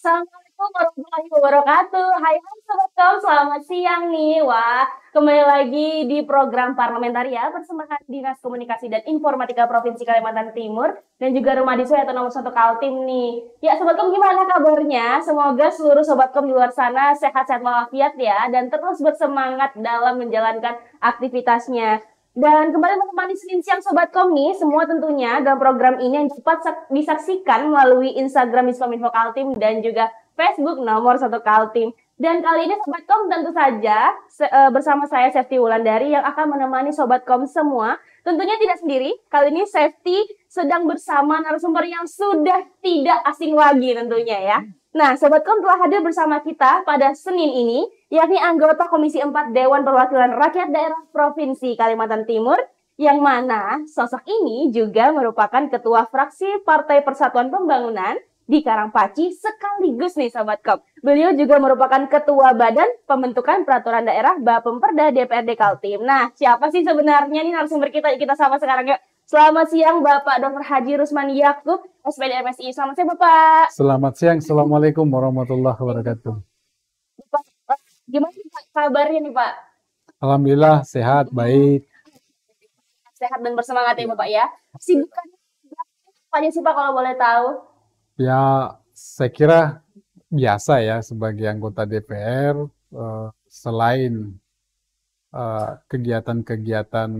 Assalamualaikum warahmatullahi wabarakatuh. Hai Sobat Kom, selamat siang nih. Wah, kembali lagi di program Parlamentaria bersama Dinas Komunikasi dan Informatika Provinsi Kalimantan Timur dan juga Rumah Disuai atau nomor 1 Kaltim nih. Ya Sobat Kom, gimana kabarnya? Semoga seluruh Sobat Kom di luar sana sehat-sehat walafiat ya dan terus bersemangat dalam menjalankan aktivitasnya. Dan kembali menemani Senin siang Sobat Kom nih, semua tentunya dalam program ini yang dapat disaksikan melalui Instagram Diskominfo Kaltim dan juga Facebook nomor 1 Kaltim. Dan kali ini Sobat Kom tentu saja bersama saya Safety Wulandari yang akan menemani Sobat Kom semua. Tentunya tidak sendiri, kali ini Safety sedang bersama narasumber yang sudah tidak asing lagi tentunya ya. Nah, Sobat Kom telah hadir bersama kita pada Senin ini, yakni anggota Komisi 4 Dewan Perwakilan Rakyat Daerah Provinsi Kalimantan Timur, yang mana sosok ini juga merupakan Ketua Fraksi Partai Persatuan Pembangunan di Karangpaci sekaligus nih Sobat Kom. Beliau juga merupakan Ketua Badan Pembentukan Peraturan Daerah Bapemperda DPRD Kaltim. Nah, siapa sih sebenarnya nih narasumber kita sama sekarang yuk. Selamat siang Bapak Dr. Haji Rusman Yakub, SPD MSI. Selamat siang Bapak. Selamat siang, Assalamualaikum warahmatullahi wabarakatuh. Bapak, gimana Pak kabarnya nih Pak? Alhamdulillah sehat, baik. Sehat dan bersemangat ya Bapak ya. Sibukan apa aja sih Pak kalau boleh tahu? Ya, saya kira biasa ya sebagai anggota DPR, selain kegiatan-kegiatan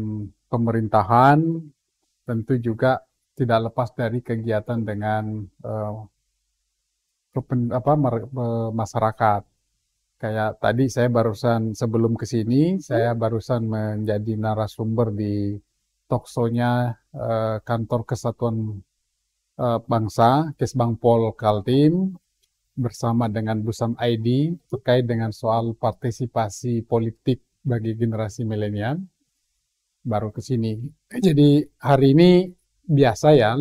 pemerintahan, tentu juga tidak lepas dari kegiatan dengan masyarakat. Kayak tadi saya barusan sebelum ke sini, saya barusan menjadi narasumber di talkshow-nya Kantor Kesatuan Bangsa, Kesbangpol Kaltim, bersama dengan Busam ID terkait dengan soal partisipasi politik bagi generasi milenial. Baru ke sini. Jadi hari ini biasa ya,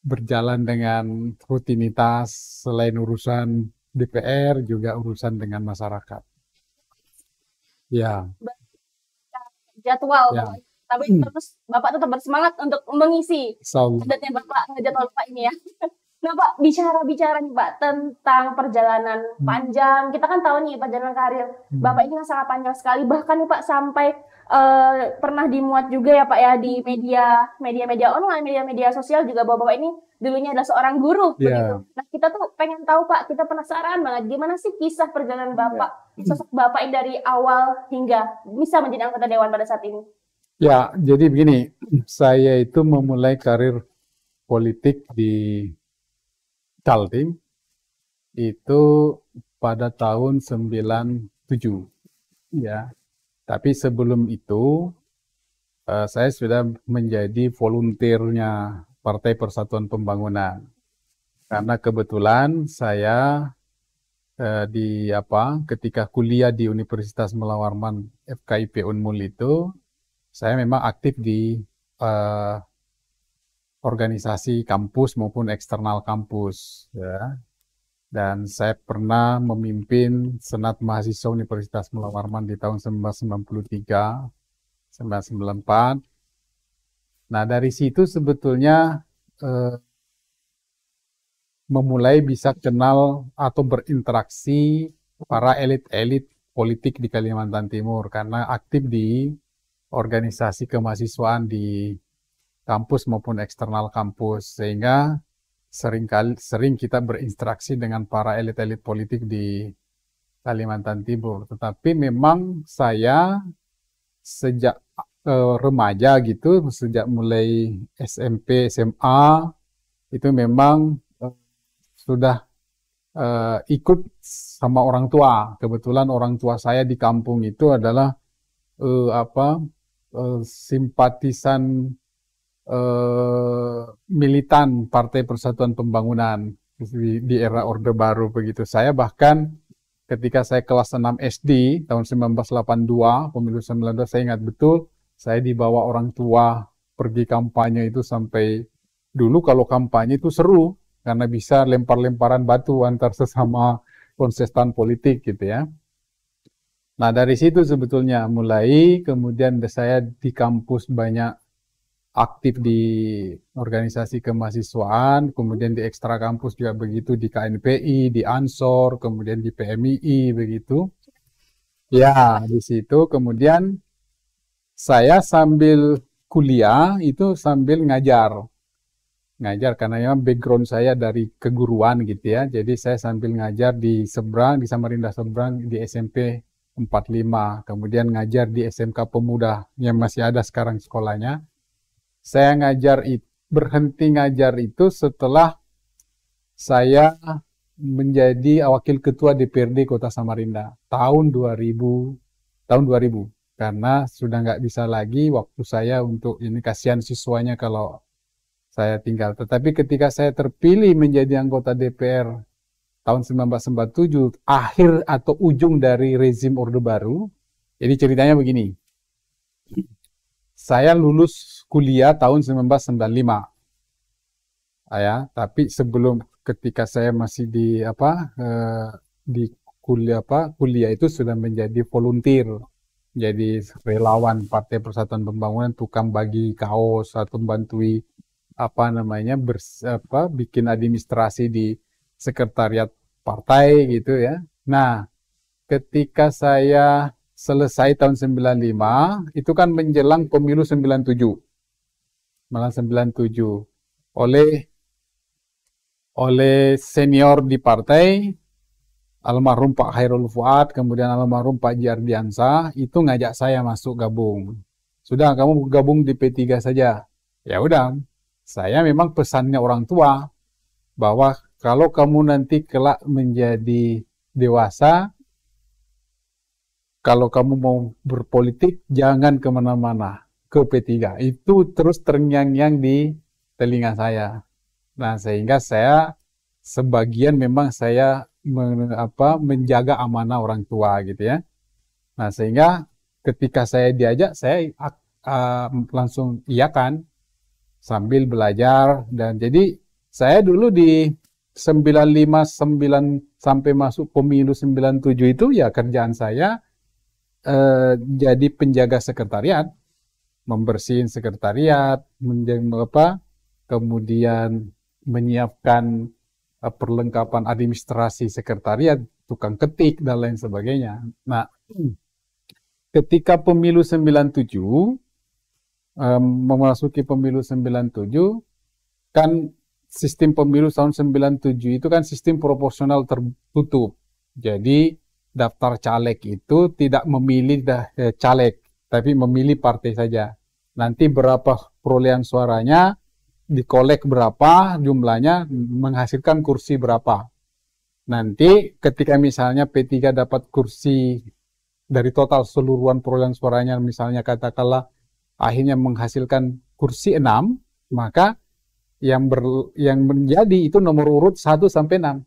berjalan dengan rutinitas selain urusan DPR juga urusan dengan masyarakat. Ya. Jadwal, Ya. tapi terus Bapak tetap bersemangat untuk mengisi padatnya Bapak jadwal Bapak ini ya. Nah Pak, bicara nih Pak tentang perjalanan panjang, kita kan tahu nih perjalanan karir Bapak ini kan sangat panjang sekali, bahkan nih Pak sampai pernah dimuat juga ya Pak ya di media online, media sosial juga bahwa Bapak ini dulunya adalah seorang guru begitu. Nah kita tuh pengen tahu Pak, kita penasaran banget gimana sih kisah perjalanan Bapak, sosok Bapak ini dari awal hingga bisa menjadi anggota dewan pada saat ini. Ya, jadi begini, saya itu memulai karir politik di Kaltim itu pada tahun 97 ya. Tapi sebelum itu saya sudah menjadi volunteernya Partai Persatuan Pembangunan. Karena kebetulan saya ketika kuliah di Universitas Mula Warman FKIP Unmul itu saya memang aktif di organisasi kampus maupun eksternal kampus ya. Dan saya pernah memimpin Senat Mahasiswa Universitas Mula Warman di tahun 1993 1994. Nah, dari situ sebetulnya memulai bisa kenal atau berinteraksi para elit-elit politik di Kalimantan Timur karena aktif di organisasi kemahasiswaan di kampus maupun eksternal kampus, sehingga sering kita berinteraksi dengan para elit-elit politik di Kalimantan Timur. Tetapi memang saya sejak remaja gitu, sejak mulai SMP, SMA, itu memang sudah ikut sama orang tua. Kebetulan orang tua saya di kampung itu adalah simpatisan militan Partai Persatuan Pembangunan di era Orde Baru begitu. Saya bahkan ketika saya kelas 6 SD tahun 1982, pemilu 19, saya ingat betul, saya dibawa orang tua pergi kampanye itu sampai dulu kalau kampanye itu seru karena bisa lempar-lemparan batu antar sesama kontestan politik gitu ya. Nah dari situ sebetulnya mulai, kemudian saya di kampus banyak aktif di organisasi kemahasiswaan, kemudian di ekstra kampus juga begitu, di KNPI, di Ansor, kemudian di PMII begitu. Ya, di situ kemudian saya sambil kuliah itu sambil ngajar karena memang background saya dari keguruan gitu ya. Jadi saya sambil ngajar di seberang, di Samarinda seberang di SMP 45, kemudian ngajar di SMK Pemuda yang masih ada sekarang sekolahnya. Saya berhenti ngajar itu setelah saya menjadi wakil ketua DPRD Kota Samarinda tahun 2000 karena sudah nggak bisa lagi waktu saya untuk ini, kasihan siswanya kalau saya tinggal. Tetapi ketika saya terpilih menjadi anggota DPR tahun 1997, akhir atau ujung dari rezim Orde Baru, jadi ceritanya begini. Saya lulus kuliah tahun 1995. Ya, tapi sebelum ketika saya masih di kuliah itu sudah menjadi volunteer. Jadi relawan Partai Persatuan Pembangunan, tukang bagi kaos atau bantuin bikin administrasi di sekretariat partai gitu ya. Nah, ketika saya selesai tahun 95, itu kan menjelang pemilu 97. Malah 97 oleh senior di partai, almarhum Pak Khairul Fuad, kemudian almarhum Pak Jardiansa, itu ngajak saya masuk gabung. Sudah, kamu gabung di P3 saja. Ya udah, saya memang pesannya orang tua, bahwa kalau kamu nanti kelak menjadi dewasa, kalau kamu mau berpolitik, jangan kemana-mana, ke P3. Itu terus terngiang-ngiang di telinga saya. Nah, sehingga saya sebagian memang saya menjaga amanah orang tua gitu ya. Nah, sehingga ketika saya diajak, saya langsung iyakan sambil belajar. Dan jadi saya dulu di 959 sampai masuk pemilu 97 itu ya kerjaan saya jadi penjaga sekretariat, membersihin sekretariat, kemudian menyiapkan perlengkapan administrasi sekretariat, tukang ketik, dan lain sebagainya. Nah, ketika pemilu 97, memasuki pemilu 97, kan sistem pemilu tahun 97 itu kan sistem proporsional tertutup. Jadi, daftar caleg itu tidak memilih caleg, tapi memilih partai saja. Nanti berapa perolehan suaranya, dikolek berapa jumlahnya, menghasilkan kursi berapa. Nanti ketika misalnya P3 dapat kursi dari total seluruhan perolehan suaranya, misalnya katakanlah akhirnya menghasilkan kursi 6, maka yang menjadi itu nomor urut 1 sampai 6.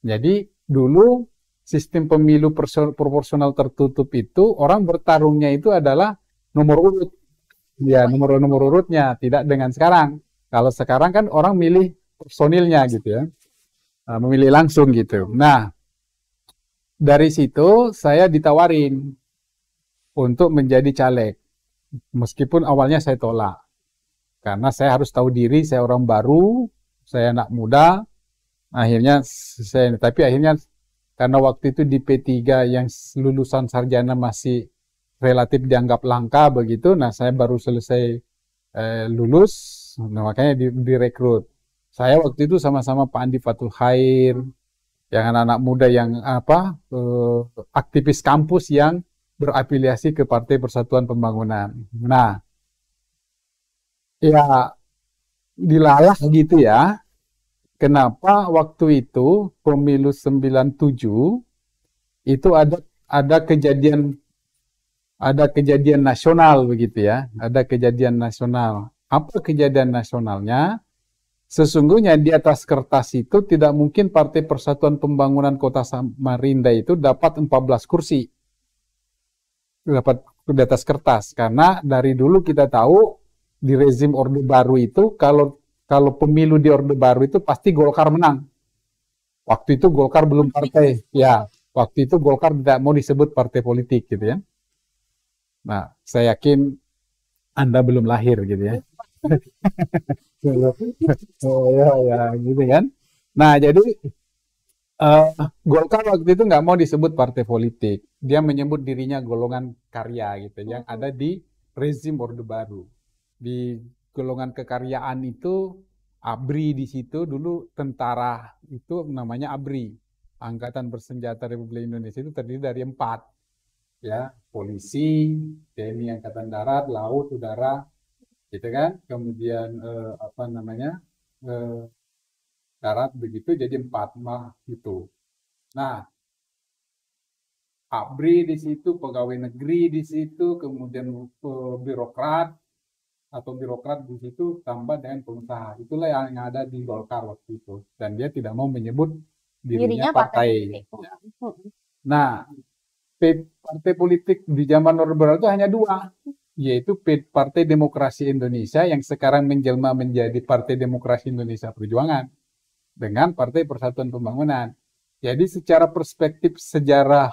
Jadi dulu sistem pemilu proporsional tertutup itu orang bertarungnya itu adalah nomor urut. Ya, nomor urutnya, tidak dengan sekarang. Kalau sekarang kan orang milih personilnya gitu ya, memilih langsung gitu. Nah, dari situ saya ditawarin untuk menjadi caleg. Meskipun awalnya saya tolak. Karena saya harus tahu diri, saya orang baru, saya anak muda. Tapi akhirnya karena waktu itu di P3 yang lulusan sarjana masih relatif dianggap langka begitu. Nah, saya baru selesai lulus. Nah, makanya direkrut. Saya waktu itu sama-sama Pak Andi Fatul Khair, yang anak-anak muda yang aktivis kampus yang berafiliasi ke Partai Persatuan Pembangunan. Nah, ya dilalah gitu ya. Kenapa waktu itu pemilu 97 itu ada kejadian nasional begitu ya, ada kejadian nasional. Apa kejadian nasionalnya? Sesungguhnya di atas kertas itu tidak mungkin Partai Persatuan Pembangunan Kota Samarinda itu dapat 14 kursi. Dapat di atas kertas. Karena dari dulu kita tahu di rezim Orde Baru itu kalau pemilu di Orde Baru itu pasti Golkar menang. Waktu itu Golkar belum partai. Ya, waktu itu Golkar tidak mau disebut partai politik gitu ya. Nah, saya yakin Anda belum lahir gitu ya. Oh ya, ya, gitu kan. Nah, jadi Golkar waktu itu nggak mau disebut partai politik. Dia menyebut dirinya golongan karya gitu, yang ada di rezim Orde Baru. Di golongan kekaryaan itu, ABRI di situ dulu tentara itu namanya ABRI. Angkatan Bersenjata Republik Indonesia itu terdiri dari 4, ya, polisi, TNI Angkatan Darat, Laut, Udara, gitu kan. Kemudian apa namanya? eh, Darat begitu jadi 4 mah itu. Nah, ABRI di situ, pegawai negeri di situ, kemudian birokrat atau birokrat di situ tambah dengan pengusaha. Itulah yang ada di Golkar waktu itu. Dan dia tidak mau menyebut dirinya Dirinya partai partai. politik. Ya. Nah, partai politik di zaman Orde Baru itu hanya 2, yaitu Partai Demokrasi Indonesia yang sekarang menjelma menjadi Partai Demokrasi Indonesia Perjuangan dengan Partai Persatuan Pembangunan. Jadi secara perspektif sejarah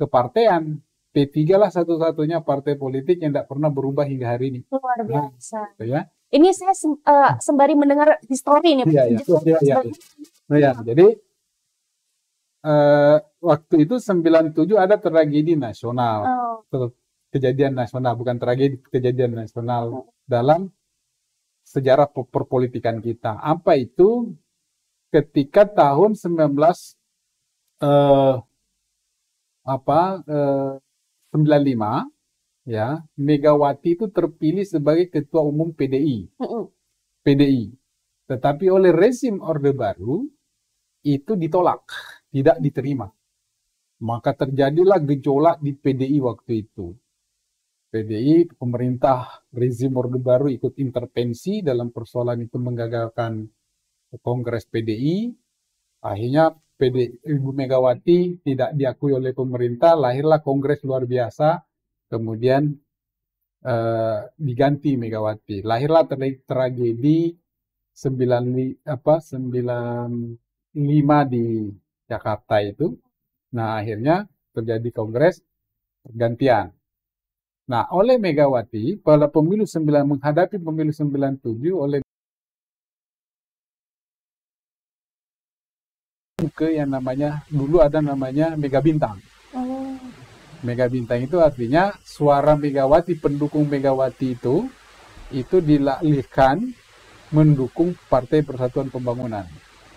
kepartean, P3 lah satu-satunya partai politik yang tidak pernah berubah hingga hari ini. Luar biasa. Gitu ya. Ini saya sembari mendengar histori nih, Iya, iya. Nah, ya, jadi waktu itu 97 ada tragedi nasional. Kejadian nasional, bukan tragedi, kejadian nasional dalam sejarah perpolitikan kita. Apa itu? Ketika tahun 95, ya, Megawati itu terpilih sebagai ketua umum PDI. PDI. Tetapi oleh rezim Orde Baru itu ditolak, tidak diterima. Maka terjadilah gejolak di PDI waktu itu. PDI, pemerintah rezim Orde Baru ikut intervensi dalam persoalan itu, menggagalkan Kongres PDI. Akhirnya Ibu Megawati tidak diakui oleh pemerintah, lahirlah Kongres luar biasa, kemudian diganti Megawati. Lahirlah tragedi 95 di Jakarta itu. Nah, akhirnya terjadi Kongres pergantian. Nah, oleh Megawati pada menghadapi pemilu 97 oleh ke yang namanya, dulu ada namanya Mega Bintang. Mega Bintang itu artinya suara Megawati, pendukung Megawati itu dialihkan mendukung Partai Persatuan Pembangunan.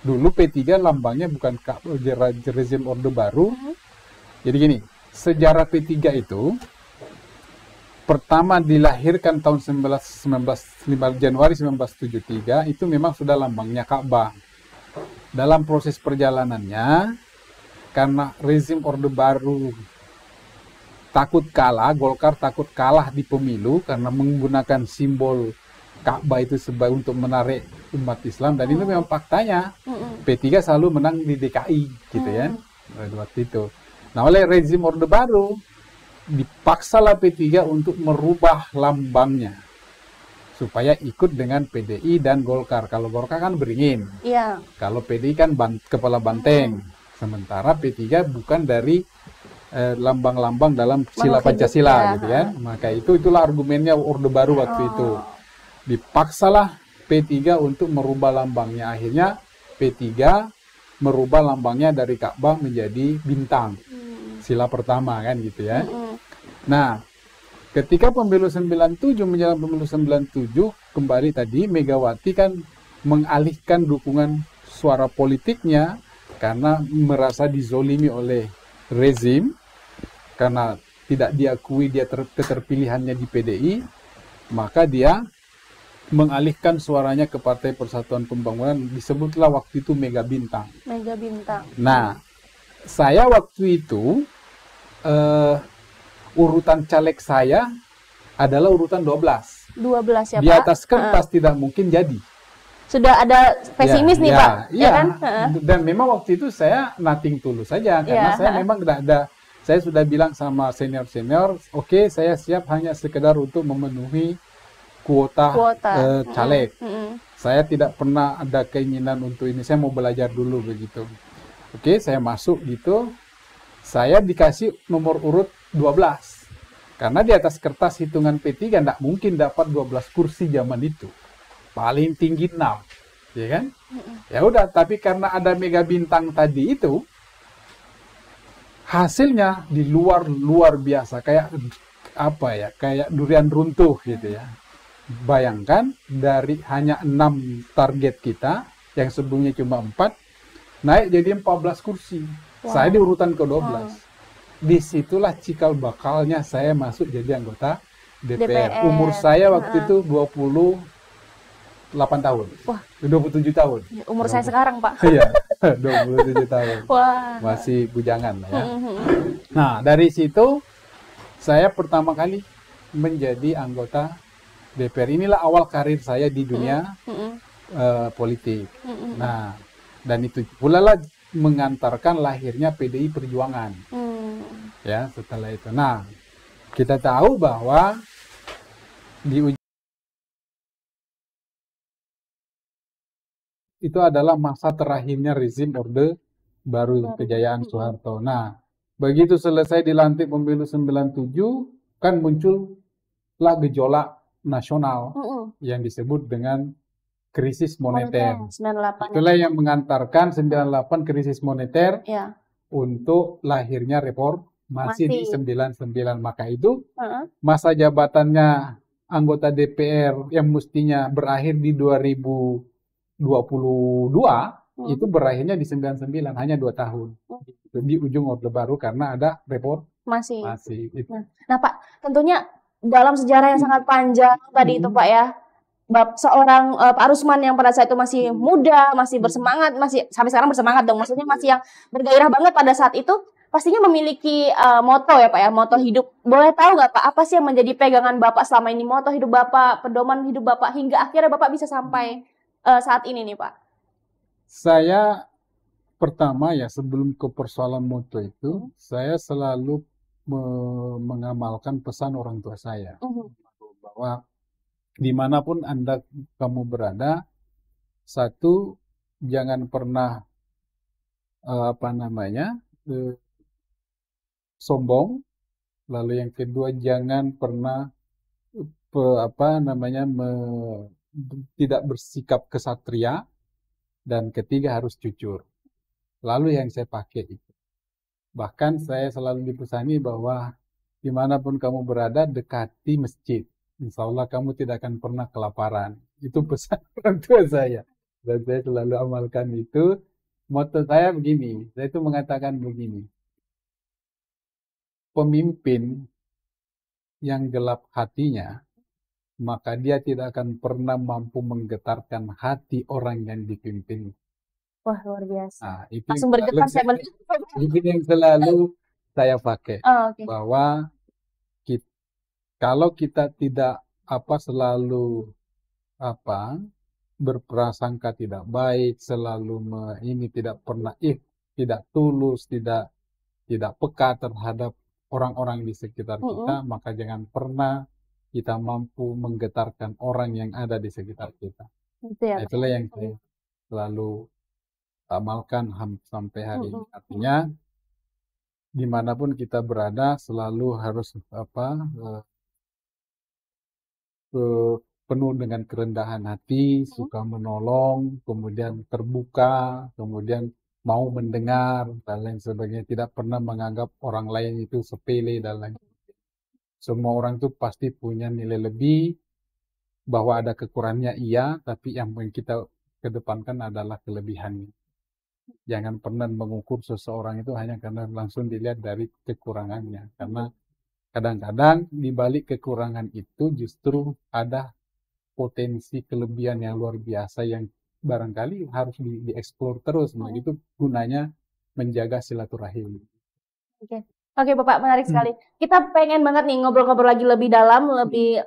Dulu P3 lambangnya bukan rezim Orde Baru. Jadi gini, sejarah P3 itu pertama dilahirkan tahun 5 Januari 1973, itu memang sudah lambangnya Ka'bah. Dalam proses perjalanannya, karena rezim Orde Baru takut kalah, Golkar takut kalah di pemilu karena menggunakan simbol Ka'bah itu sebagai untuk menarik umat Islam, dan itu memang faktanya P3 selalu menang di DKI gitu ya waktu itu. Nah, oleh rezim Orde Baru dipaksalah P3 untuk merubah lambangnya supaya ikut dengan PDI dan Golkar. Kalau Golkar kan beringin, kalau PDI kan kepala banteng, sementara P3 bukan dari lambang-lambang dalam sila Pancasila gitu kan. Maka itulah argumennya Orde Baru waktu itu. Dipaksalah P3 untuk merubah lambangnya. Akhirnya P3 merubah lambangnya dari Ka'bah menjadi bintang. Sila pertama kan gitu ya. Nah, ketika pemilu 97 menjelang pemilu 97 kembali tadi, Megawati kan mengalihkan dukungan suara politiknya karena merasa dizolimi oleh rezim, karena tidak diakui dia keterpilihannya di PDI, maka dia mengalihkan suaranya ke Partai Persatuan Pembangunan, disebutlah waktu itu Mega Bintang. Mega Bintang. Nah, saya waktu itu urutan caleg saya adalah urutan 12. 12 ya, Pak? Di atas kertas tidak mungkin jadi. Sudah ada pesimis nih, Pak? Iya, kan? Dan memang waktu itu saya nothing tulus saja, karena saya memang tidak ada. Saya sudah bilang sama senior-senior, oke, saya siap hanya sekedar untuk memenuhi kuota. Caleg. Saya tidak pernah ada keinginan untuk ini, saya mau belajar dulu begitu. Oke, saya masuk gitu. Saya dikasih nomor urut 12. Karena di atas kertas hitungan P3 tidak mungkin dapat 12 kursi zaman itu. paling tinggi 6, ya kan? Ya udah, tapi karena ada mega bintang tadi itu, hasilnya di luar biasa, kayak apa ya, kayak durian runtuh gitu ya. Bayangkan dari hanya 6 target kita, yang sebelumnya cuma 4, naik jadi 14 kursi. Saya di urutan ke-12. Disitulah cikal bakalnya saya masuk jadi anggota DPR. Umur saya waktu itu 28 tahun. Wah. 27 tahun. Umur saya sekarang, Pak. Iya, 27 tahun. Wah. Masih bujangan lah ya. Nah, dari situ saya pertama kali menjadi anggota DPR. Inilah awal karir saya di dunia politik. Nah, dan itu pula lah mengantarkan lahirnya PDI Perjuangan. Ya, setelah itu. Nah, kita tahu bahwa itu adalah masa terakhirnya rezim Orde Baru kejayaan Soeharto. Nah, begitu selesai dilantik pemilu 97, kan muncullah gejolak nasional yang disebut dengan krisis moneter. 98. Itulah yang mengantarkan 98 krisis moneter untuk lahirnya reformasi di 99. Maka itu masa jabatannya anggota DPR yang mestinya berakhir di 2022 itu berakhirnya di 99, hanya 2 tahun. Di ujung Orde Baru karena ada reformasi. Nah, Pak, tentunya dalam sejarah yang sangat panjang tadi itu, Pak, ya. Seorang Pak Rusman yang pada saat itu masih muda, masih bersemangat, masih sampai sekarang bersemangat dong, maksudnya masih yang bergairah banget pada saat itu, pastinya memiliki moto ya Pak ya, moto hidup. Boleh tahu nggak Pak, apa sih yang menjadi pegangan Bapak selama ini, moto hidup Bapak, pedoman hidup Bapak, hingga akhirnya Bapak bisa sampai saat ini nih Pak? Saya pertama ya, sebelum ke persoalan moto itu, saya selalu mengamalkan pesan orang tua saya, bahwa dimanapun kamu berada, satu, jangan pernah sombong. Lalu yang kedua, jangan pernah tidak bersikap kesatria. Dan ketiga, harus jujur. Lalu yang saya pakai itu. Bahkan saya selalu dipesani bahwa dimanapun kamu berada, dekati masjid. Insya Allah kamu tidak akan pernah kelaparan. Itu pesan orang tua saya. Dan saya selalu amalkan itu. Moto saya begini. Saya itu mengatakan begini. Pemimpin yang gelap hatinya, maka dia tidak akan pernah mampu menggetarkan hati orang yang dipimpin. Wah, luar biasa. Nah, itu langsung bergetar saya itu yang selalu saya pakai. Bahwa kalau kita tidak selalu berprasangka tidak baik, selalu tidak pernah tidak tulus, tidak peka terhadap orang-orang di sekitar kita, maka jangan pernah kita mampu menggetarkan orang yang ada di sekitar kita. Itulah yang saya selalu amalkan sampai hari ini. Artinya dimanapun kita berada selalu harus penuh dengan kerendahan hati, suka menolong, kemudian terbuka, kemudian mau mendengar dan lain sebagainya, tidak pernah menganggap orang lain itu sepele dan lain sebagainya. Semua orang itu pasti punya nilai lebih, bahwa ada kekurangannya iya, tapi yang kita kedepankan adalah kelebihannya. Jangan pernah mengukur seseorang itu hanya karena langsung dilihat dari kekurangannya, karena kadang-kadang di balik kekurangan itu justru ada potensi kelebihan yang luar biasa yang barangkali harus dieksplor terus. Nah, itu gunanya menjaga silaturahim. Oke, Bapak, menarik sekali. Kita pengen banget nih ngobrol-ngobrol lagi lebih dalam, lebih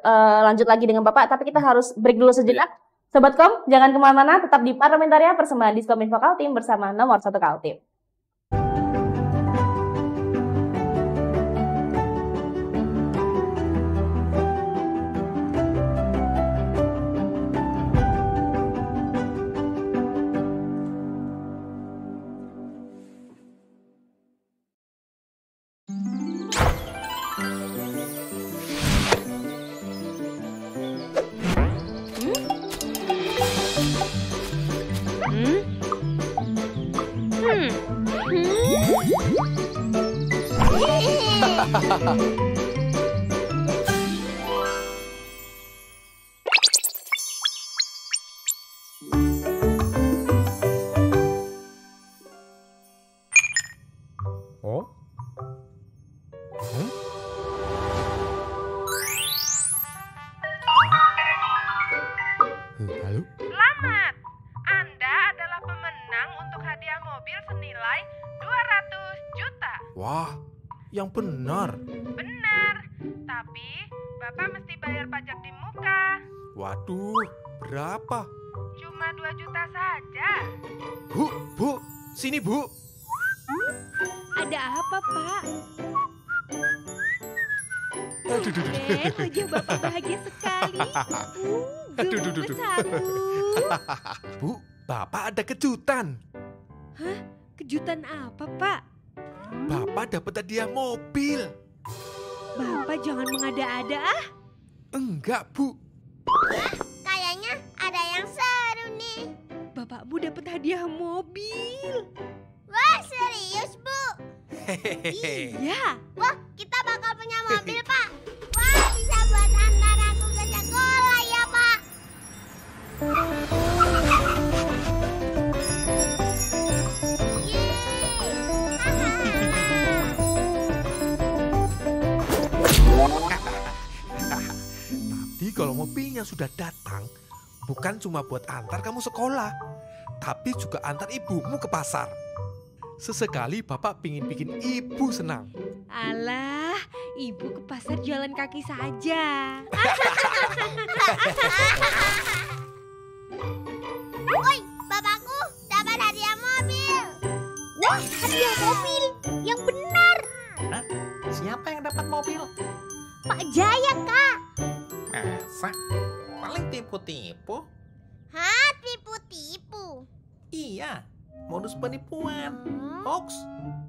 lanjut lagi dengan Bapak, tapi kita harus break dulu sejenak. Sobat Kom, jangan kemana-mana, tetap di Parlamentaria persembahan Diskominfo Kaltim bersama nomor 1 Kaltim. Oh? Hmm? Halo? Selamat! Anda adalah pemenang untuk hadiah mobil senilai 200 juta. Wah, yang benar. Benar, tapi Bapak mesti bayar pajak di muka. Waduh, berapa? Cuma 2 juta saja. Bu, sini Bu. Ada apa, Pak? Aduh, Wajah Bapak bahagia sekali. Aduh, Gemes aku. Bu, Bapak ada kejutan. Hah? Kejutan apa, Pak? Bapak dapat hadiah mobil. Bapak jangan mengada-ada ah. Enggak, Bu. Kayaknya ada yang seru nih. Bapakmu dapat hadiah mobil. Wah, serius, Bu? Hehehe. Iya. Wah, kita bakal punya mobil, Pak. Wah, bisa buat antar aku ke sekolah ya, Pak. Tadi kalau mobilnya sudah datang, bukan cuma buat antar kamu sekolah, tapi juga antar ibumu ke pasar. Sesekali Bapak pingin bikin ibu senang. Alah, ibu ke pasar jalan kaki saja. Woi, bapakku dapat hadiah mobil. Wah, hadiah mobil yang benar. Siapa yang dapat mobil? Pak Jaya, Kak. Masa? Paling tipu-tipu? Hah, tipu-tipu? Iya, modus penipuan. Hoax.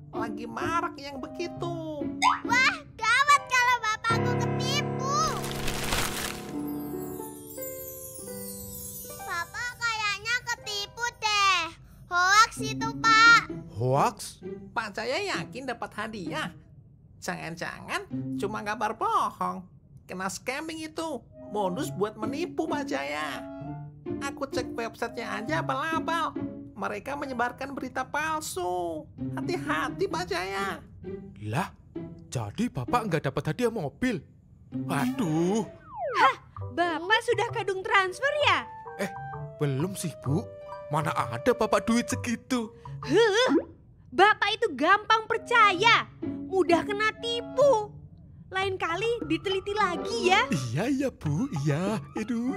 Lagi marak yang begitu. Wah, gawat kalau bapakku ketipu. Bapak kayaknya ketipu deh. Hoax itu, Pak. Hoax? Pak Jaya yakin dapat hadiah. Jangan-jangan cuma kabar bohong. Kena scamming itu. Modus buat menipu Pak Jaya. Aku cek websitenya aja abal-abal. Mereka menyebarkan berita palsu. Hati-hati Pak Jaya. Lah, jadi Bapak nggak dapat hadiah mobil? Waduh, Bapak sudah kadung transfer ya? belum sih Bu. Mana ada Bapak duit segitu? Bapak itu gampang percaya, mudah kena tipu. Lain kali diteliti lagi ya. Iya Bu, iya. Aduh,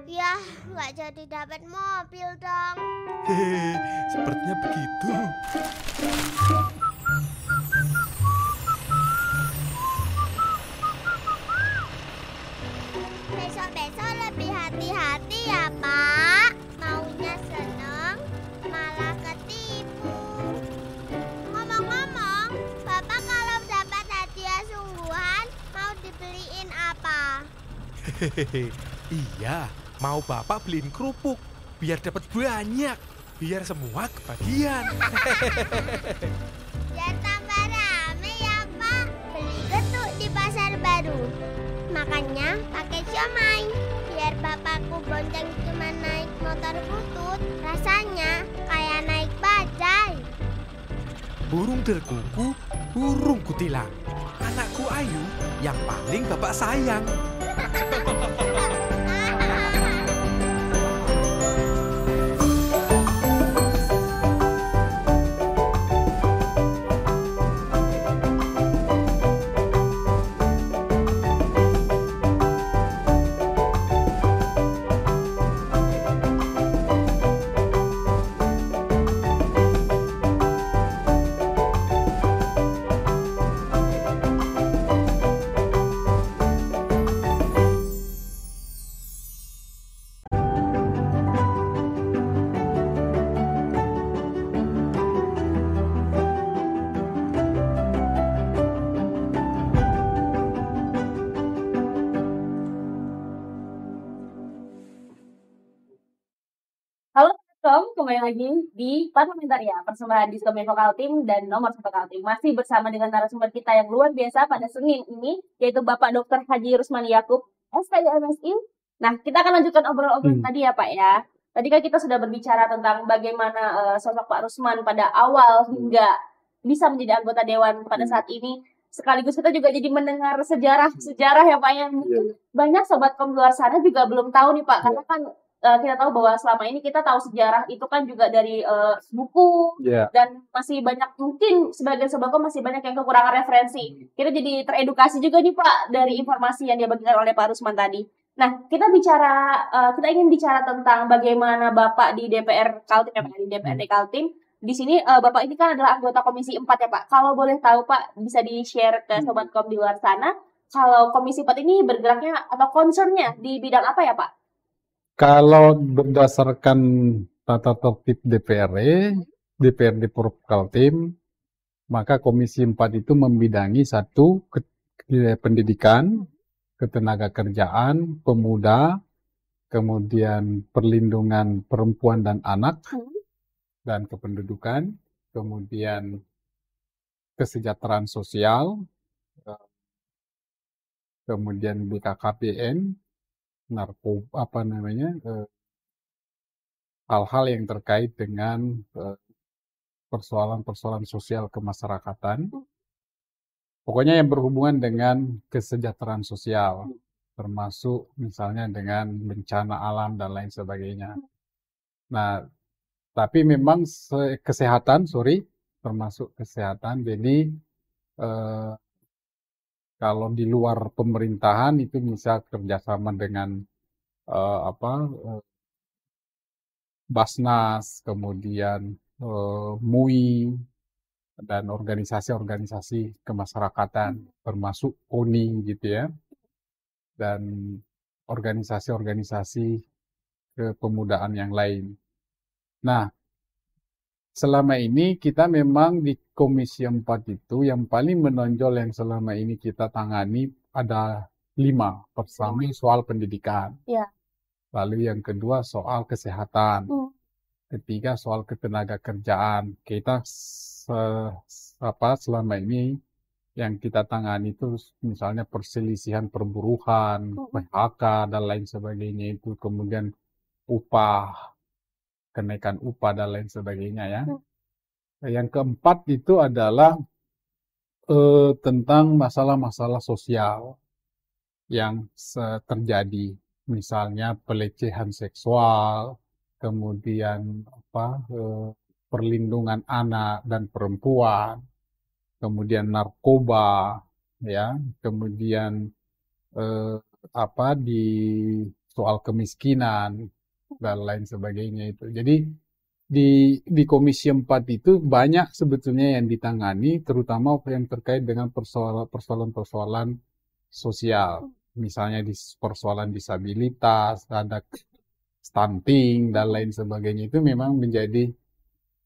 Ya, nggak jadi dapat mobil dong. hehe, sepertinya begitu. Besok-besok lebih hati-hati ya, Pak. Maunya seneng, malah ketipu. Ngomong-ngomong, Bapak kalau dapat hadiah sungguhan, mau dibeliin apa? Hehehe, iya. Mau Bapak beliin kerupuk biar dapat banyak, biar semua kebagian. Biar tambah rame ya, Pak. Beli getuk di pasar baru. Makanya pakai siomay. Biar bapakku bonceng cuma naik motor butut, rasanya kayak naik bajai. Burung derkuku, burung kutilang. Anakku Ayu yang paling Bapak sayang. Assalamualaikum, kembali lagi di Parlementaria, persembahan Diskominfo Kaltim dan Nomor 1 Kaltim. Masih bersama dengan narasumber kita yang luar biasa pada Senin ini, yaitu Bapak Dr. Haji Rusmani Yakub, SPD MSI. Nah, kita akan lanjutkan obrolan tadi ya Pak ya. Tadi kan kita sudah berbicara tentang bagaimana sosok Pak Rusman pada awal hingga bisa menjadi anggota Dewan pada saat ini. Sekaligus kita juga jadi mendengar sejarah ya Pak ya. Mungkin banyak sobat kom luar sana juga belum tahu nih Pak, karena kan kita tahu bahwa selama ini kita tahu sejarah itu kan juga dari buku dan masih banyak, mungkin sebagian sobat kom masih banyak yang kekurangan referensi. Kita jadi teredukasi juga nih Pak dari informasi yang dibagikan oleh Pak Rusman tadi. Nah, kita ingin bicara tentang bagaimana Bapak di DPR Kaltim ya Pak, di DPRD Kaltim. Di sini Bapak ini kan adalah anggota Komisi 4 ya Pak. Kalau boleh tahu Pak, bisa di-share ke sobat kom di luar sana. Kalau Komisi 4 ini bergeraknya atau concernnya di bidang apa ya Pak? Kalau berdasarkan tata tertib DPRD Provinsi Kaltim, maka Komisi 4 itu membidangi satu pendidikan, ketenaga kerjaan, pemuda, kemudian perlindungan perempuan dan anak, dan kependudukan, kemudian kesejahteraan sosial, kemudian BKKBN, narkoba, hal-hal yang terkait dengan persoalan-persoalan sosial kemasyarakatan. Pokoknya yang berhubungan dengan kesejahteraan sosial, termasuk misalnya dengan bencana alam dan lain sebagainya. Nah, tapi memang termasuk kesehatan. Jadi kalau di luar pemerintahan itu bisa kerjasama dengan Basnas, kemudian MUI, dan organisasi-organisasi kemasyarakatan, termasuk KONI gitu ya, dan organisasi-organisasi kepemudaan yang lain. Nah, selama ini kita memang di Komisi 4 itu yang paling menonjol yang selama ini kita tangani ada 5. Pertama soal pendidikan. Lalu yang kedua soal kesehatan. Ketiga soal ketenaga kerjaan. Kita selama ini yang kita tangani itu misalnya perselisihan perburuhan, PHK dan lain sebagainya itu, kemudian kenaikan upah dan lain sebagainya ya. Yang keempat itu adalah tentang masalah-masalah sosial yang terjadi, misalnya pelecehan seksual, kemudian perlindungan anak dan perempuan, kemudian narkoba, ya, kemudian di soal kemiskinan dan lain sebagainya itu. Jadi di Komisi 4 itu banyak sebetulnya yang ditangani, terutama yang terkait dengan persoalan-persoalan sosial. Misalnya di persoalan disabilitas, ada stunting dan lain sebagainya, itu memang menjadi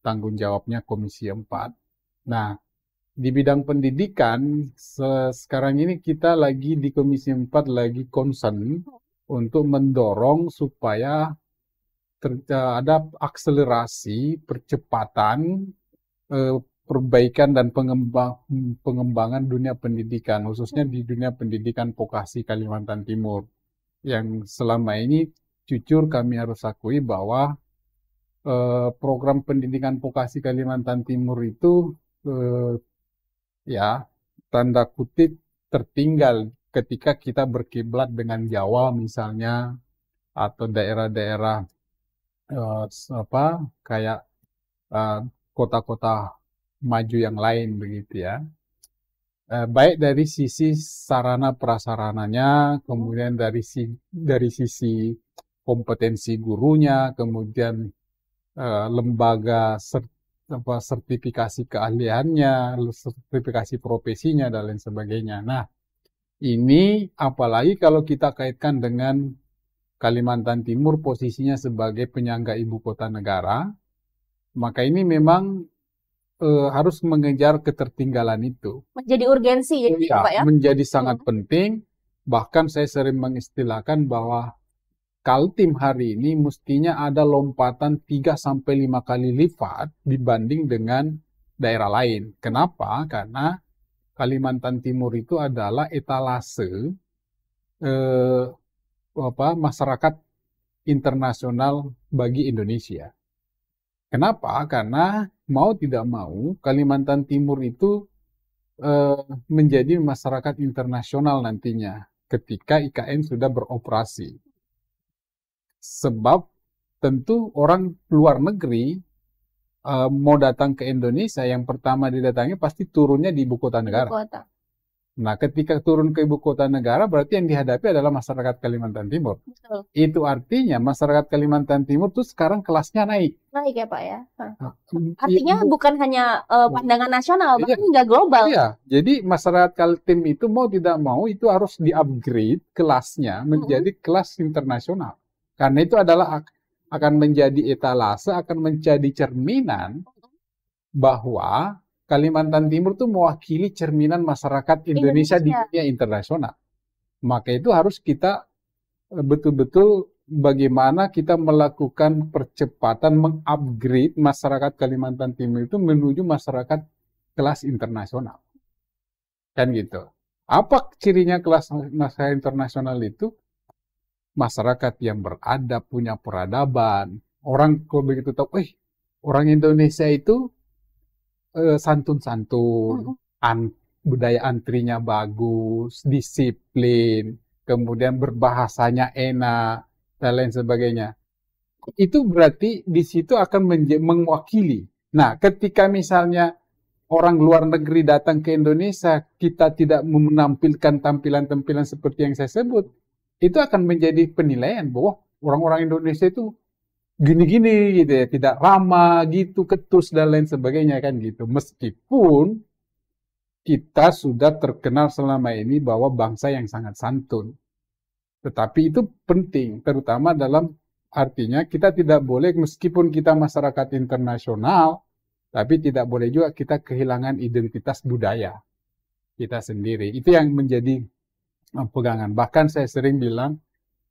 tanggung jawabnya Komisi 4. Nah, di bidang pendidikan sekarang ini kita lagi di Komisi 4 lagi concern untuk mendorong supaya ada akselerasi percepatan perbaikan dan pengembangan dunia pendidikan, khususnya di dunia pendidikan vokasi Kalimantan Timur, yang selama ini jujur kami harus akui bahwa program pendidikan vokasi Kalimantan Timur itu ya tanda kutip tertinggal ketika kita berkiblat dengan Jawa misalnya, atau daerah-daerah kayak kota-kota maju yang lain begitu ya. Baik dari sisi sarana prasarananya, kemudian dari sisi kompetensi gurunya, kemudian lembaga sertifikasi keahliannya, sertifikasi profesinya dan lain sebagainya. Nah, ini apalagi kalau kita kaitkan dengan Kalimantan Timur posisinya sebagai penyangga ibu kota negara, maka ini memang harus mengejar ketertinggalan itu. Menjadi urgensi ya, Pak ya? Menjadi sangat penting. Bahkan saya sering mengistilahkan bahwa Kaltim hari ini mestinya ada lompatan 3-5 kali lipat dibanding dengan daerah lain. Kenapa? Karena Kalimantan Timur itu adalah etalase masyarakat internasional bagi Indonesia. Kenapa? Karena mau tidak mau Kalimantan Timur itu menjadi masyarakat internasional nantinya ketika IKN sudah beroperasi. Sebab tentu orang luar negeri mau datang ke Indonesia, yang pertama didatangi pasti turunnya di ibu kota negara. Kota. Nah, ketika turun ke ibu kota negara, berarti yang dihadapi adalah masyarakat Kalimantan Timur. Betul. Itu artinya masyarakat Kalimantan Timur tuh sekarang kelasnya naik. Naik ya Pak ya. Iya, Artinya bukan hanya pandangan nasional, Iya. bahkan hingga global. Iya, jadi masyarakat Kaltim itu mau tidak mau itu harus di-upgrade kelasnya menjadi kelas internasional. Karena itu adalah akan menjadi etalase, akan menjadi cerminan bahwa Kalimantan Timur itu mewakili cerminan masyarakat Indonesia di dunia internasional. Maka itu harus kita betul-betul bagaimana kita melakukan percepatan mengupgrade masyarakat Kalimantan Timur itu menuju masyarakat kelas internasional. Kan gitu. Apa cirinya kelas masyarakat internasional itu? Masyarakat yang beradab, punya peradaban. Orang kalau begitu tahu, orang Indonesia itu santun-santun, budaya antrinya bagus, disiplin, kemudian berbahasanya enak, dan lain sebagainya. Itu berarti di situ akan mewakili. Nah, ketika misalnya orang luar negeri datang ke Indonesia, kita tidak menampilkan tampilan-tampilan seperti yang saya sebut, itu akan menjadi penilaian bahwa orang-orang Indonesia itu gini-gini gitu ya, tidak ramah gitu, ketus dan lain sebagainya kan gitu. Meskipun kita sudah terkenal selama ini bahwa bangsa yang sangat santun. Tetapi itu penting, terutama dalam artinya kita tidak boleh, meskipun kita masyarakat internasional, tapi tidak boleh juga kita kehilangan identitas budaya kita sendiri. Itu yang menjadi pegangan. Bahkan saya sering bilang,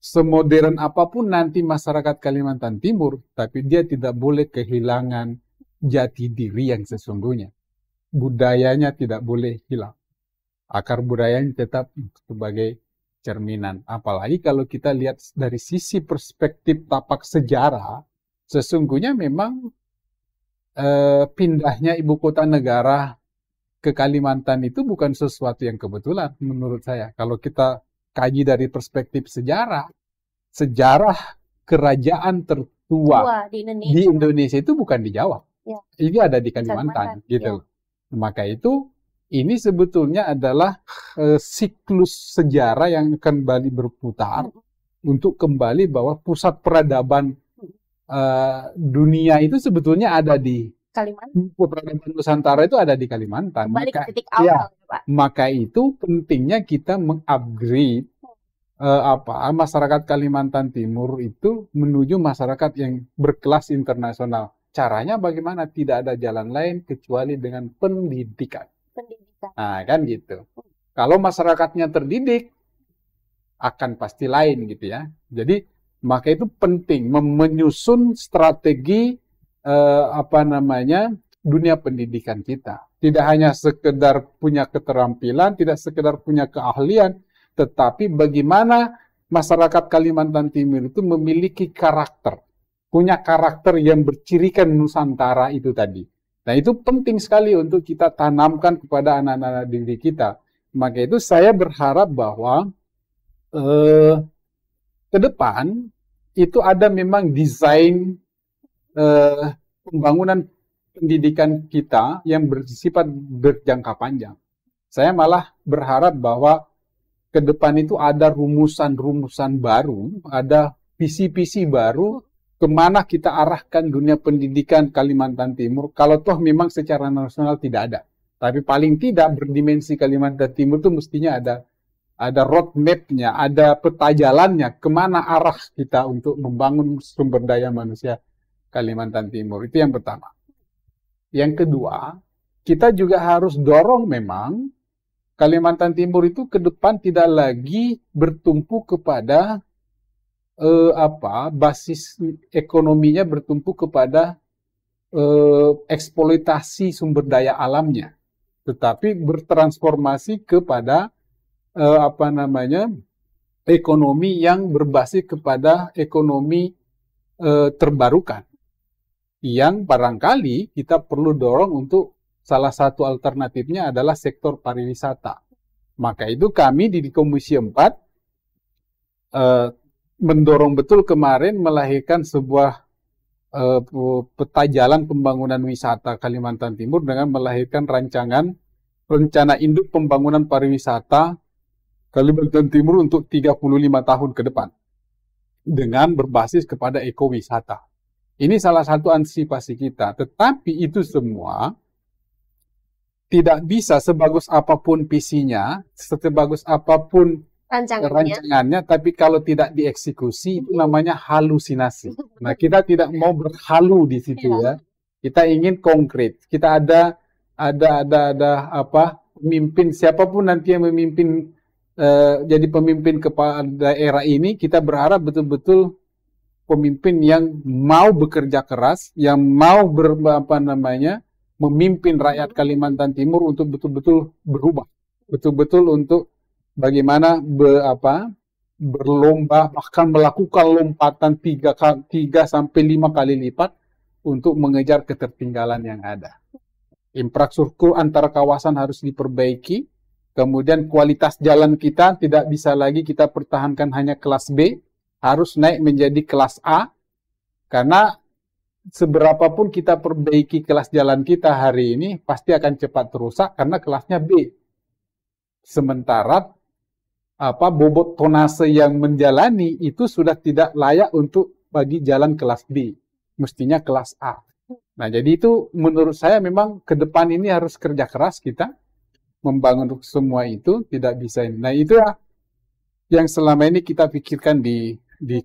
semodern apapun nanti masyarakat Kalimantan Timur, tapi dia tidak boleh kehilangan jati diri yang sesungguhnya. Budayanya tidak boleh hilang. Akar budayanya tetap sebagai cerminan. Apalagi kalau kita lihat dari sisi perspektif tapak sejarah, sesungguhnya memang pindahnya ibu kota negara ke Kalimantan itu bukan sesuatu yang kebetulan menurut saya. Kalau kita kaji dari perspektif sejarah kerajaan tertua di di Indonesia itu bukan di Jawa. Ya. Ini ada di Kalimantan, gitu. Ya. Maka itu ini sebetulnya adalah siklus sejarah yang kembali berputar untuk kembali bahwa pusat peradaban dunia itu sebetulnya ada di Kalimantan. Peradaban Nusantara itu ada di Kalimantan. Kembali ke titik awal, Pak. Maka itu pentingnya kita mengupgrade masyarakat Kalimantan Timur itu menuju masyarakat yang berkelas internasional. Caranya bagaimana? Tidak ada jalan lain kecuali dengan pendidikan. Nah, kan gitu. Kalau masyarakatnya terdidik, akan pasti lain gitu ya. Jadi, maka itu penting menyusun strategi dunia pendidikan kita. Tidak hanya sekedar punya keterampilan, tidak sekedar punya keahlian, tetapi bagaimana masyarakat Kalimantan Timur itu memiliki karakter, punya karakter yang bercirikan Nusantara itu tadi. Nah, itu penting sekali untuk kita tanamkan kepada anak-anak didik kita. Maka itu saya berharap bahwa ke depan itu ada memang desain pembangunan pendidikan kita yang bersifat berjangka panjang. Saya malah berharap bahwa ke depan itu ada rumusan-rumusan baru, ada visi-visi baru, kemana kita arahkan dunia pendidikan Kalimantan Timur, kalau toh memang secara nasional tidak ada. Tapi paling tidak berdimensi Kalimantan Timur itu mestinya ada roadmap-nya, ada peta jalannya, kemana arah kita untuk membangun sumber daya manusia Kalimantan Timur. Itu yang pertama. Yang kedua, kita juga harus dorong memang Kalimantan Timur itu ke depan tidak lagi bertumpu kepada basis ekonominya bertumpu kepada eksploitasi sumber daya alamnya, tetapi bertransformasi kepada ekonomi yang berbasis kepada ekonomi terbarukan, yang barangkali kita perlu dorong untuk salah satu alternatifnya adalah sektor pariwisata. Maka itu kami di Komisi 4 mendorong betul kemarin melahirkan sebuah peta jalan pembangunan wisata Kalimantan Timur dengan melahirkan rencana induk pembangunan pariwisata Kalimantan Timur untuk 35 tahun ke depan dengan berbasis kepada ekowisata. Ini salah satu antisipasi kita, tetapi itu semua tidak bisa sebagus apapun visinya, sebagus apapun rancangannya, tapi kalau tidak dieksekusi itu namanya halusinasi. Nah, kita tidak mau berhalu di situ ya. Kita ingin konkret. Kita ada pemimpin, siapapun nanti yang memimpin jadi pemimpin kepala era ini, kita berharap betul-betul pemimpin yang mau bekerja keras, yang mau memimpin rakyat Kalimantan Timur untuk betul-betul berubah, betul-betul untuk bagaimana berlomba, bahkan melakukan lompatan 3 sampai 5 kali lipat untuk mengejar ketertinggalan yang ada. Infrastruktur antar kawasan harus diperbaiki, kemudian kualitas jalan kita tidak bisa lagi kita pertahankan hanya kelas B, harus naik menjadi kelas A, karena seberapapun kita perbaiki kelas jalan kita hari ini, pasti akan cepat rusak karena kelasnya B. Sementara bobot tonase yang menjalani itu sudah tidak layak untuk bagi jalan kelas B, mestinya kelas A. Nah, jadi itu menurut saya memang ke depan ini harus kerja keras kita membangun semua itu, tidak bisa ini. Nah, itu yang selama ini kita pikirkan di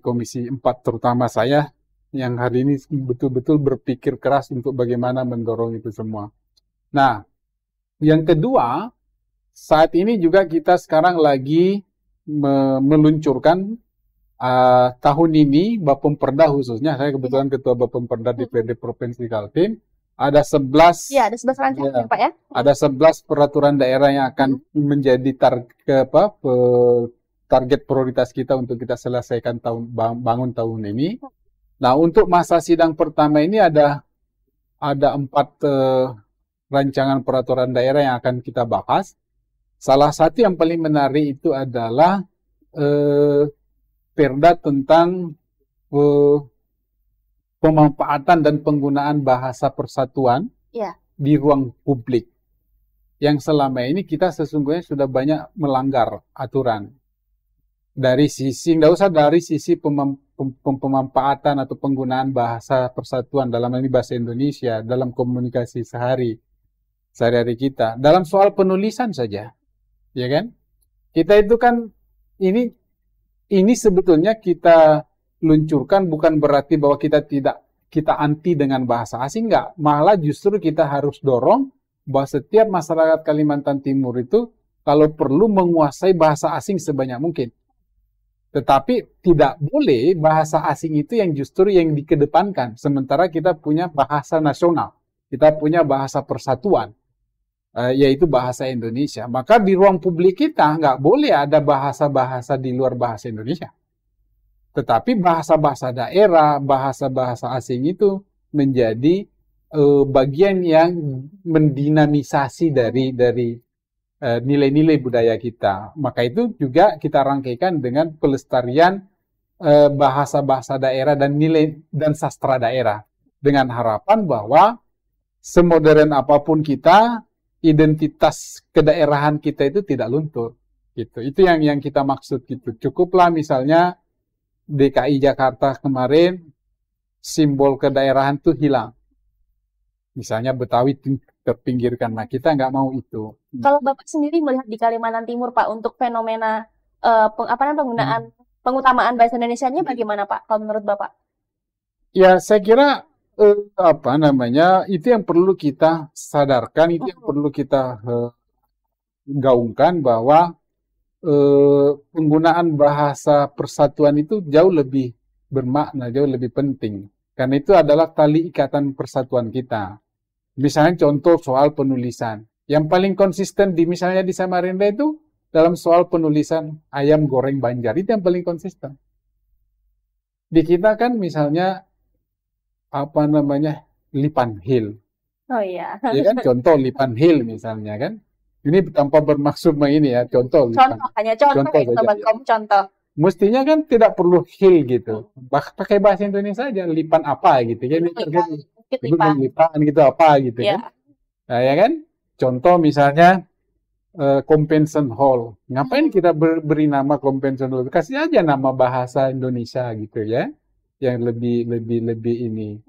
Komisi 4, terutama saya yang hari ini betul-betul berpikir keras untuk bagaimana mendorong itu semua. Nah, yang kedua, saat ini juga kita sekarang lagi meluncurkan tahun ini Bapemperda khususnya, saya kebetulan Ketua Bapemperda DPRD Provinsi Kaltim, ada 11 rancangan Pak ya. Ada 11 peraturan daerah yang akan menjadi target prioritas kita untuk kita selesaikan bangun tahun ini. Nah, untuk masa sidang pertama ini ada 4 rancangan peraturan daerah yang akan kita bahas. Salah satu yang paling menarik itu adalah perda tentang pemanfaatan dan penggunaan bahasa persatuan di ruang publik. Yang selama ini kita sesungguhnya sudah banyak melanggar aturan. Dari sisi pemanfaatan atau penggunaan bahasa persatuan, dalam ini bahasa Indonesia, dalam komunikasi sehari-hari kita. Dalam soal penulisan saja. Ya kan? Kita itu kan ini sebetulnya kita luncurkan bukan berarti bahwa kita anti dengan bahasa asing, enggak. Malah justru kita harus dorong bahwa setiap masyarakat Kalimantan Timur itu kalau perlu menguasai bahasa asing sebanyak mungkin. Tetapi tidak boleh bahasa asing itu yang justru yang dikedepankan. Sementara kita punya bahasa nasional, kita punya bahasa persatuan, yaitu bahasa Indonesia. Maka di ruang publik kita nggak boleh ada bahasa-bahasa di luar bahasa Indonesia. Tetapi bahasa-bahasa daerah, bahasa-bahasa asing itu menjadi bagian yang mendinamisasi dari nilai-nilai budaya kita. Maka itu juga kita rangkaikan dengan pelestarian bahasa-bahasa daerah dan nilai dan sastra daerah. Dengan harapan bahwa semodern apapun kita, identitas kedaerahan kita itu tidak luntur. Gitu. Itu yang kita maksud gitu. Cukuplah misalnya DKI Jakarta kemarin simbol kedaerahan itu hilang. Misalnya Betawi terpinggirkan. Nah, kita nggak mau itu. Kalau Bapak sendiri melihat di Kalimantan Timur, Pak, untuk fenomena pengutamaan bahasa Indonesianya bagaimana, Pak? Kalau menurut Bapak? Ya, saya kira itu yang perlu kita sadarkan, itu yang perlu kita gaungkan bahwa penggunaan bahasa persatuan itu jauh lebih bermakna, jauh lebih penting. Karena itu adalah tali ikatan persatuan kita. Misalnya contoh soal penulisan. Yang paling konsisten misalnya di Samarinda itu dalam soal penulisan ayam goreng Banjar. Itu yang paling konsisten. Di kita kan misalnya apa namanya Lipan Hill. Oh iya. Ya kan contoh Lipan Hill misalnya kan. Ini tanpa bermaksud ini ya, contoh. Contoh, hanya contoh Contoh ya, saja, Sobat ya. Kom, contoh. Mestinya kan tidak perlu hill gitu. Pakai bahasa Indonesia aja, lipan apa gitu. Kan itu lipan gitu apa gitu Ya. kan. Nah, ya kan? Contoh misalnya convention hall. Ngapain kita beri nama convention hall? Kasih aja nama bahasa Indonesia gitu ya. Yang lebih ini.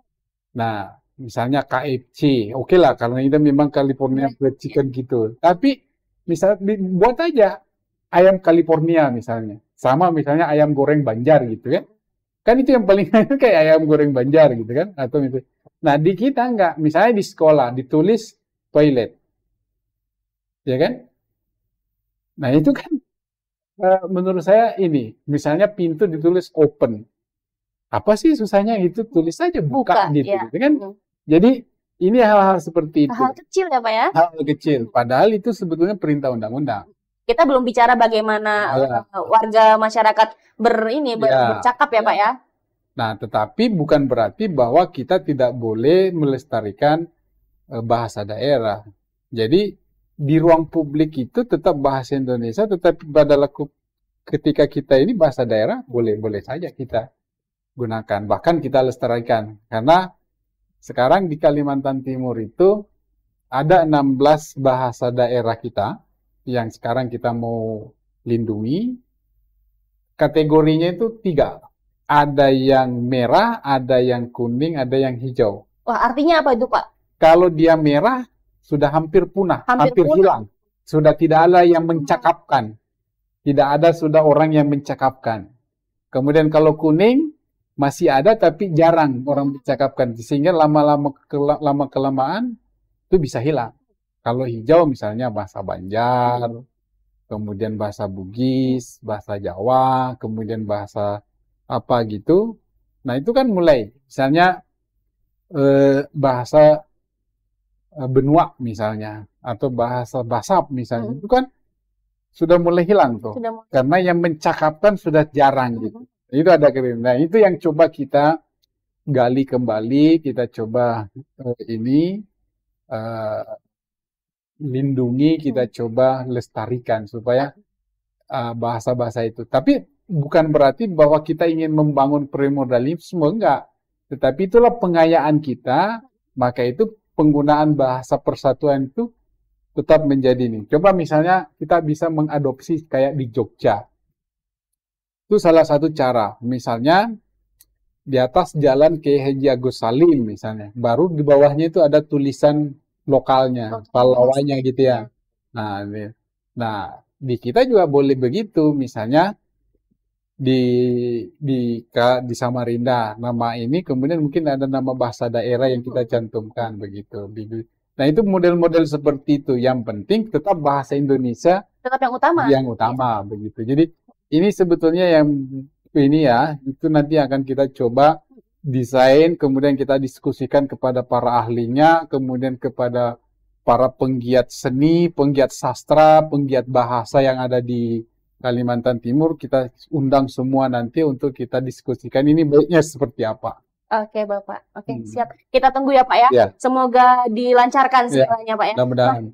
Nah, misalnya KFC. Oke lah, karena itu memang California Fried Chicken gitu. Tapi misalnya buat aja ayam California misalnya. Sama misalnya ayam goreng Banjar gitu kan. Kan itu yang paling kayak ayam goreng Banjar gitu kan. Atau itu. Nah, di kita enggak. Misalnya di sekolah ditulis toilet. Ya kan? Nah, itu kan menurut saya ini. Misalnya pintu ditulis open. Apa sih susahnya itu? Tulis aja buka gitu, ya. gitu kan. Jadi ini hal-hal seperti itu. Hal kecil ya Pak ya? Hal kecil. Padahal itu sebetulnya perintah undang-undang. Kita belum bicara bagaimana warga masyarakat bercakap ya Pak ya. Nah, tetapi bukan berarti bahwa kita tidak boleh melestarikan bahasa daerah. Jadi di ruang publik itu tetap bahasa Indonesia, tetapi ketika kita ini bahasa daerah boleh saja kita gunakan, bahkan kita lestarikan. Karena sekarang di Kalimantan Timur itu ada 16 bahasa daerah kita yang sekarang kita mau lindungi. Kategorinya itu 3. Ada yang merah, ada yang kuning, ada yang hijau. Wah, artinya apa itu Pak? Kalau dia merah, sudah hampir punah, hampir hilang. Sudah tidak ada yang mencakapkan. Tidak ada sudah orang yang mencakapkan. Kemudian kalau kuning, masih ada tapi jarang orang mencakapkan. Sehingga lama-kelamaan itu bisa hilang. Kalau hijau misalnya bahasa Banjar, kemudian bahasa Bugis, bahasa Jawa, kemudian bahasa apa gitu. Nah itu kan mulai, misalnya bahasa Benua misalnya, atau bahasa Basab misalnya, itu kan sudah mulai hilang tuh. Karena yang mencakapkan sudah jarang gitu. Itu ada keren. Nah itu yang coba kita gali kembali, kita coba lindungi, kita coba lestarikan supaya bahasa-bahasa itu. Tapi bukan berarti bahwa kita ingin membangun primordialisme, enggak. Tetapi itulah pengayaan kita, maka itu penggunaan bahasa persatuan itu tetap menjadi ini. Coba misalnya kita bisa mengadopsi kayak di Jogja. Itu salah satu cara. Misalnya di atas jalan Kiai Haji Agus Salim misalnya, baru di bawahnya itu ada tulisan lokalnya, pahlawannya gitu ya. Nah, di kita juga boleh begitu. Misalnya di Samarinda nama ini, kemudian mungkin ada nama bahasa daerah yang kita cantumkan begitu. Nah, itu model-model seperti itu. Yang penting tetap bahasa Indonesia tetap yang utama. Yang utama begitu. Jadi ini sebetulnya yang ini ya, itu nanti akan kita coba desain, kemudian kita diskusikan kepada para ahlinya, kemudian kepada para penggiat seni, penggiat sastra, penggiat bahasa yang ada di Kalimantan Timur. Kita undang semua nanti untuk kita diskusikan ini baiknya seperti apa. Oke Bapak, oke siap. Kita tunggu ya Pak ya. Ya. Semoga dilancarkan segalanya Pak ya. Mudah-mudahan.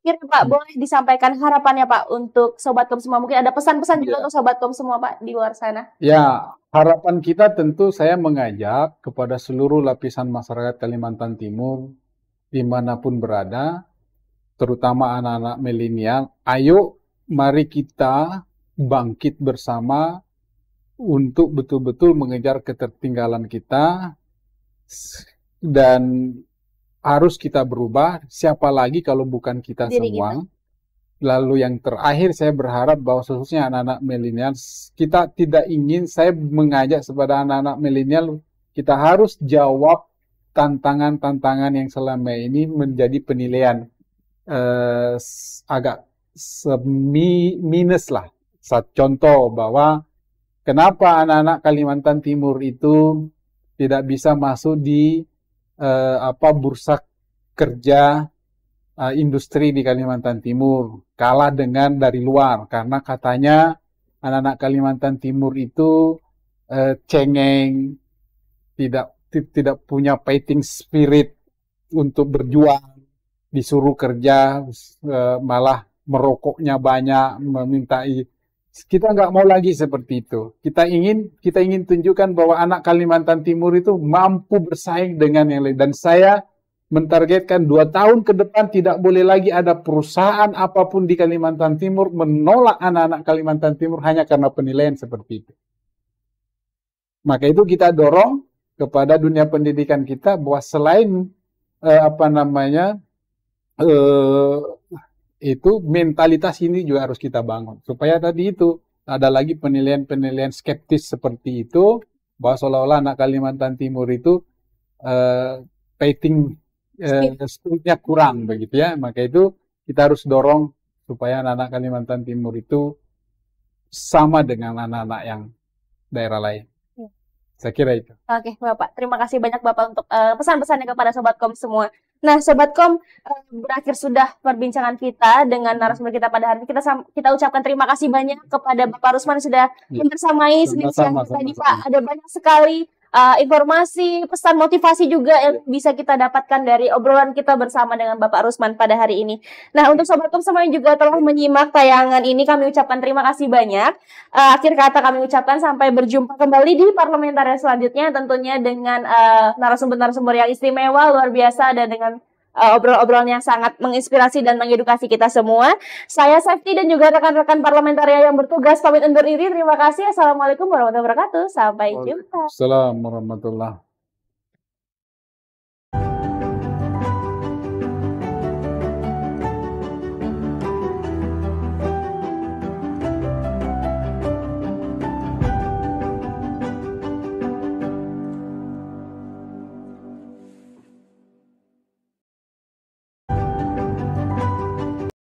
Akhirnya Pak, boleh disampaikan harapannya Pak untuk Sobat Kom semua. Mungkin ada pesan-pesan juga untuk Sobat Kom semua Pak di luar sana. Ya, harapan kita tentu saya mengajak kepada seluruh lapisan masyarakat Kalimantan Timur, dimanapun berada, terutama anak-anak milenial, ayo mari kita bangkit bersama untuk betul-betul mengejar ketertinggalan kita, dan harus kita berubah. Siapa lagi kalau bukan kita semua. Lalu yang terakhir saya berharap bahwa khususnya anak-anak milenial, kita tidak ingin, saya mengajak kepada anak-anak milenial, kita harus jawab tantangan-tantangan yang selama ini menjadi penilaian agak minus lah. satu contoh bahwa kenapa anak-anak Kalimantan Timur itu tidak bisa masuk di bursa kerja industri di Kalimantan Timur, kalah dengan dari luar karena katanya anak-anak Kalimantan Timur itu cengeng, tidak punya fighting spirit untuk berjuang, disuruh kerja malah merokoknya banyak, meminta. Kita nggak mau lagi seperti itu. Kita ingin tunjukkan bahwa anak Kalimantan Timur itu mampu bersaing dengan yang lain. Dan saya mentargetkan 2 tahun ke depan tidak boleh lagi ada perusahaan apapun di Kalimantan Timur menolak anak-anak Kalimantan Timur hanya karena penilaian seperti itu. Maka itu kita dorong kepada dunia pendidikan kita bahwa selain itu mentalitas ini juga harus kita bangun supaya tadi itu ada lagi penilaian skeptis seperti itu bahwa seolah-olah anak Kalimantan Timur itu fighting spiritnya kurang begitu ya. Maka itu kita harus dorong supaya anak-anak Kalimantan Timur itu sama dengan anak-anak yang daerah lain. Saya kira itu. Oke, Bapak. Terima kasih banyak Bapak untuk pesan-pesannya kepada Sobatkom semua. Nah, Sobatkom, berakhir sudah perbincangan kita dengan narasumber kita pada hari ini. Kita ucapkan terima kasih banyak kepada Bapak Rusman yang sudah membersamai siang kita tadi, Pak. Ada banyak sekali informasi, pesan motivasi juga yang bisa kita dapatkan dari obrolan kita bersama dengan Bapak Rusman pada hari ini. Nah, untuk Sobatkom semua yang juga telah menyimak tayangan ini, kami ucapkan terima kasih banyak. Akhir kata kami ucapkan sampai berjumpa kembali di Parlementarian selanjutnya, tentunya dengan narasumber-narasumber yang istimewa, luar biasa, dan dengan obrolan-obrolan yang sangat menginspirasi dan mengedukasi kita semua. Saya Safety dan juga rekan-rekan Parlementarian yang bertugas pamit undur diri. Terima kasih. Assalamualaikum warahmatullahi wabarakatuh. Sampai jumpa. Assalamualaikum warahmatullahi wabarakatuh.